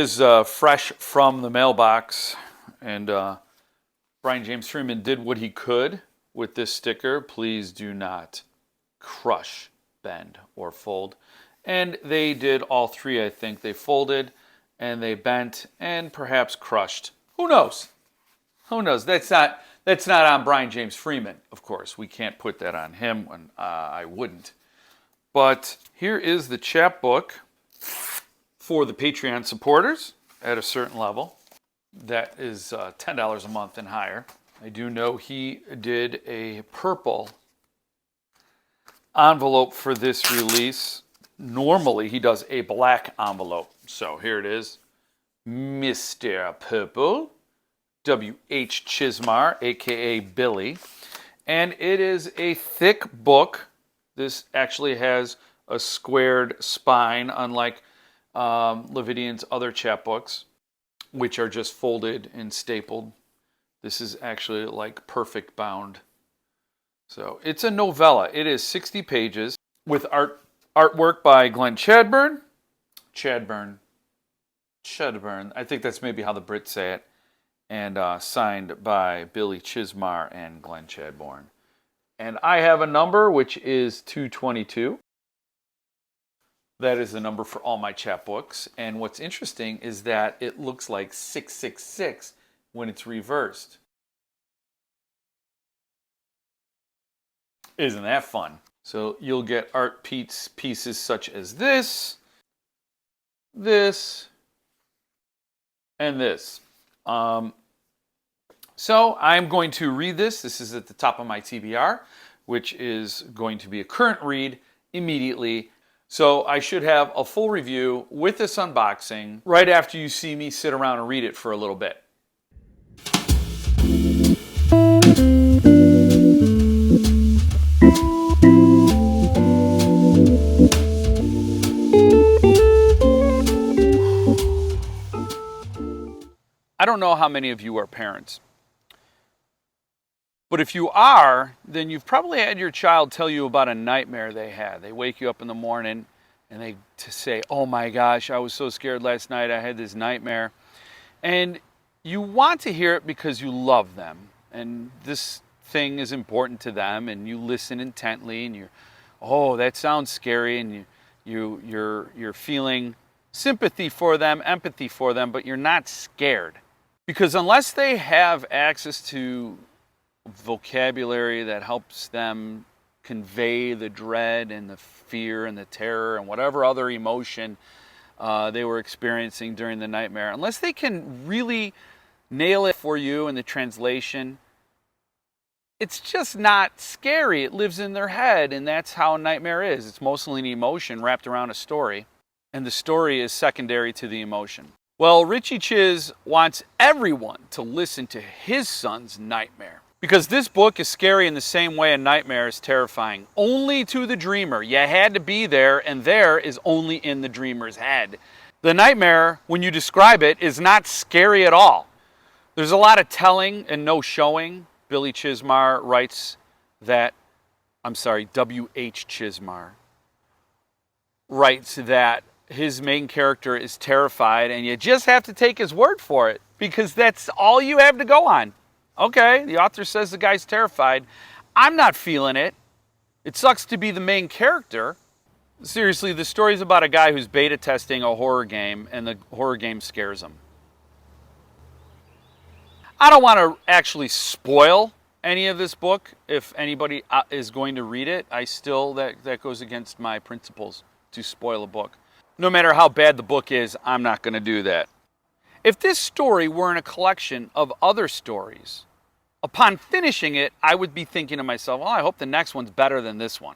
is fresh from the mailbox, and Brian James Freeman did what he could with this sticker. Please do not crush, bend, or fold. And they did all three, I think. They folded, and they bent, and perhaps crushed. Who knows? Who knows? That's not on Brian James Freeman, of course. We can't put that on him, and I wouldn't. But here is the chapbook for the Patreon supporters at a certain level. That is $10 a month and higher. I do know he did a purple envelope for this release. Normally, he does a black envelope. So here it is. Mr. Purple, W.H. Chizmar, a.k.a. Billy. And it is a thick book. This actually has a squared spine, unlike Lividian's other chapbooks, which are just folded and stapled. This is actually like perfect bound. So it's a novella. It is 60 pages with artwork by Glenn Chadbourn. Chadbourn. I think that's maybe how the Brits say it. And signed by Billy Chizmar and Glenn Chadbourn. And I have a number, which is 222. That is the number for all my chapbooks. And what's interesting is that it looks like 666 when it's reversed. Isn't that fun? So you'll get art pieces such as this, and this. So I'm going to read this. This is at the top of my TBR, which is going to be a current read immediately. So I should have a full review with this unboxing right after you see me sit around and read it for a little bit. I don't know how many of you are parents. But if you are, then you've probably had your child tell you about a nightmare they had. They wake you up in the morning and they say, oh my gosh, I was so scared last night, I had this nightmare. And you want to hear it because you love them. And this thing is important to them, and you listen intently, and oh, that sounds scary, and you're feeling sympathy for them, empathy for them, but you're not scared. Because unless they have access to vocabulary that helps them convey the dread and the fear and the terror and whatever other emotion they were experiencing during the nightmare, unless they can really nail it for you in the translation, it's just not scary. It lives in their head, and that's how a nightmare is. It's mostly an emotion wrapped around a story, and the story is secondary to the emotion. Well, Richie Chizz wants everyone to listen to his son's nightmare. Because this book is scary in the same way a nightmare is terrifying. Only to the dreamer. You had to be there, and there is only in the dreamer's head. The nightmare, when you describe it, is not scary at all. There's a lot of telling and no showing. Billy Chizmar writes that, W.H. Chizmar writes that his main character is terrified, and you just have to take his word for it, because that's all you have to go on. Okay, the author says the guy's terrified. I'm not feeling it. It sucks to be the main character. Seriously, the story is about a guy who's beta testing a horror game, and the horror game scares him. I don't want to actually spoil any of this book if anybody is going to read it. That goes against my principles to spoil a book. No matter how bad the book is, I'm not going to do that. If this story were in a collection of other stories, upon finishing it, I would be thinking to myself, well, I hope the next one's better than this one.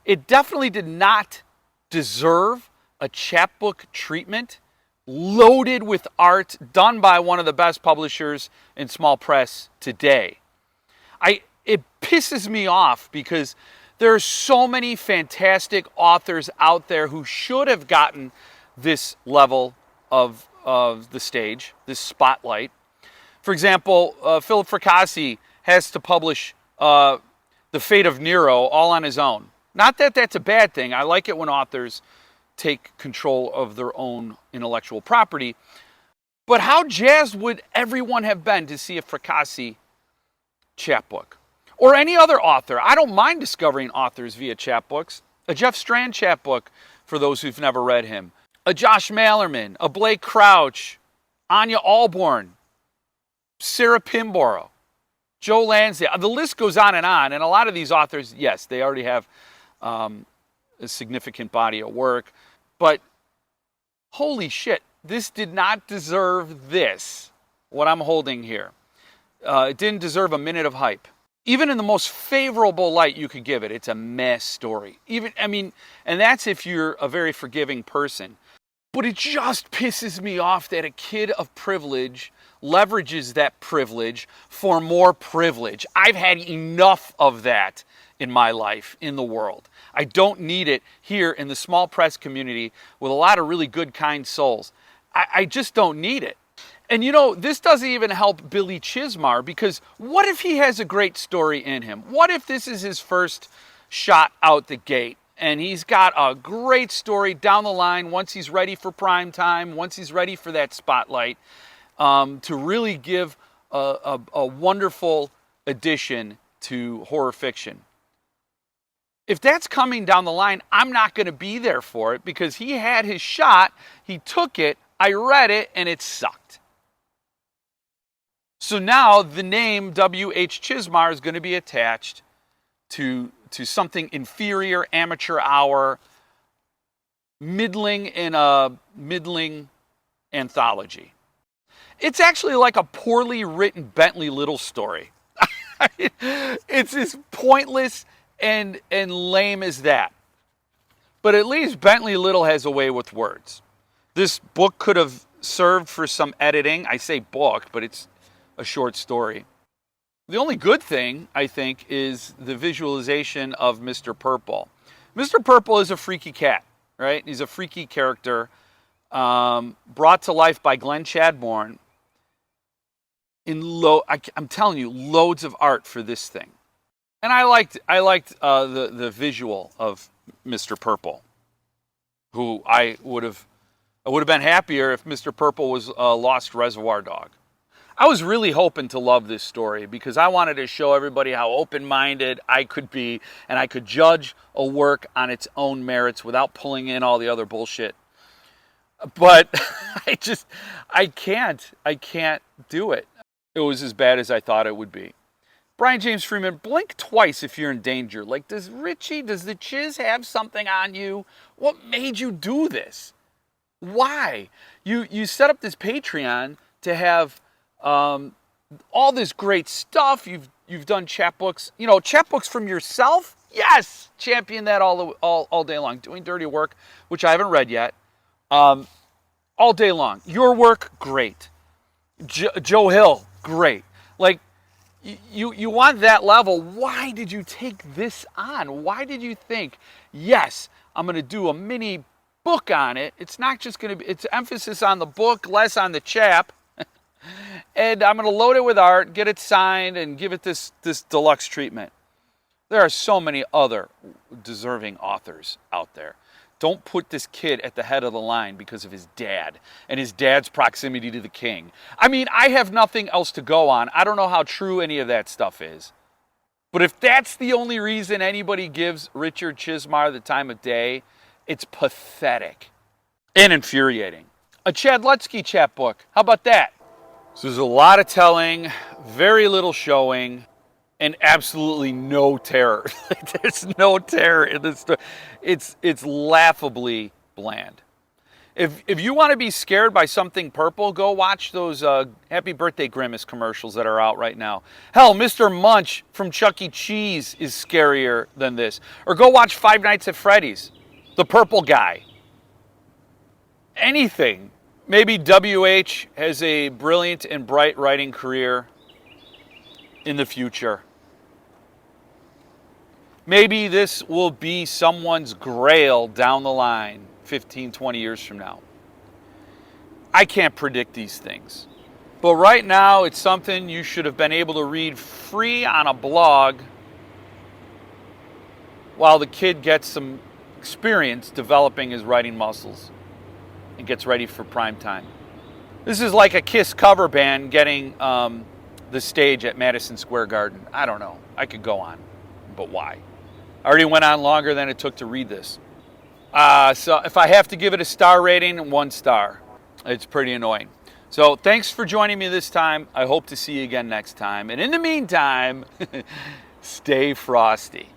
It definitely did not deserve a chapbook treatment, loaded with art, done by one of the best publishers in small press today. It pisses me off because there are so many fantastic authors out there who should have gotten this level of the stage, this spotlight. For example, Philip Fracassi has to publish The Fate of Nero all on his own. Not that that's a bad thing. I like it when authors take control of their own intellectual property. But how jazzed would everyone have been to see a Fracassi chapbook? Or any other author. I don't mind discovering authors via chapbooks. A Jeff Strand chapbook, for those who've never read him. A Josh Malerman, a Blake Crouch, Anya Alborn, Sarah Pinborough, Joe Lansdale. The list goes on. And a lot of these authors, yes, they already have a significant body of work. But holy shit, this did not deserve this, what I'm holding here. It didn't deserve a minute of hype. Even in the most favorable light you could give it, it's a mess story. And that's if you're a very forgiving person. But it just pisses me off that a kid of privilege leverages that privilege for more privilege. I've had enough of that in my life, in the world. I don't need it here in the small press community with a lot of really good, kind souls. I just don't need it. And this doesn't even help Billy Chizmar, because what if he has a great story in him? What if this is his first shot out the gate and he's got a great story down the line once he's ready for prime time, once he's ready for that spotlight, to really give a wonderful addition to horror fiction? If that's coming down the line, I'm not going to be there for it, because he had his shot, he took it, I read it, and it sucked. So now the name W.H. Chizmar is going to be attached to something inferior, amateur hour, middling in a middling anthology. It's actually like a poorly written Bentley Little story. It's as pointless and lame as that. But at least Bentley Little has a way with words. This book could have served for some editing. I say book, but it's a short story. The only good thing, I think, is the visualization of Mr. Purple. Mr. Purple is a freaky cat, right? He's a freaky character, brought to life by Glenn Chadbourne. I'm telling you, loads of art for this thing. And I liked the visual of Mr. Purple, who I would have been happier if Mr. Purple was a lost reservoir dog. I was really hoping to love this story because I wanted to show everybody how open-minded I could be, and I could judge a work on its own merits without pulling in all the other bullshit. But I can't do it. It was as bad as I thought it would be. Brian James Freeman, blink twice if you're in danger. Like, does the Chizz have something on you? What made you do this? Why? You set up this Patreon to have all this great stuff. You've done chapbooks. Chapbooks from yourself? Yes! Champion that all day long. Doing dirty work, which I haven't read yet. All day long. Your work, great. Joe Hill, great. Like, you want that level. Why did you take this on? Why did you think, yes, I'm going to do a mini book on it. It's not just going to be, it's emphasis on the book, less on the chap. And I'm going to load it with art, get it signed, and give it this deluxe treatment. There are so many other deserving authors out there. Don't put this kid at the head of the line because of his dad and his dad's proximity to the king. I mean, I have nothing else to go on. I don't know how true any of that stuff is. But if that's the only reason anybody gives Richard Chizmar the time of day, it's pathetic and infuriating. A Chad Lutsky chapbook. How about that? So there's a lot of telling, very little showing, and absolutely no terror. There's no terror in this story. It's laughably bland. If you want to be scared by something purple, go watch those Happy Birthday Grimace commercials that are out right now. Hell, Mr. Munch from Chuck E. Cheese is scarier than this. Or go watch Five Nights at Freddy's, the purple guy. Anything. Maybe WH has a brilliant and bright writing career in the future. Maybe this will be someone's grail down the line 15, 20 years from now. I can't predict these things. But right now, it's something you should have been able to read free on a blog while the kid gets some experience developing his writing muscles and gets ready for prime time. This is like a Kiss cover band getting the stage at Madison Square Garden. I don't know. I could go on, but why? I already went on longer than it took to read this. So if I have to give it a star rating, 1 star. It's pretty annoying. So thanks for joining me this time. I hope to see you again next time. And in the meantime, stay frosty.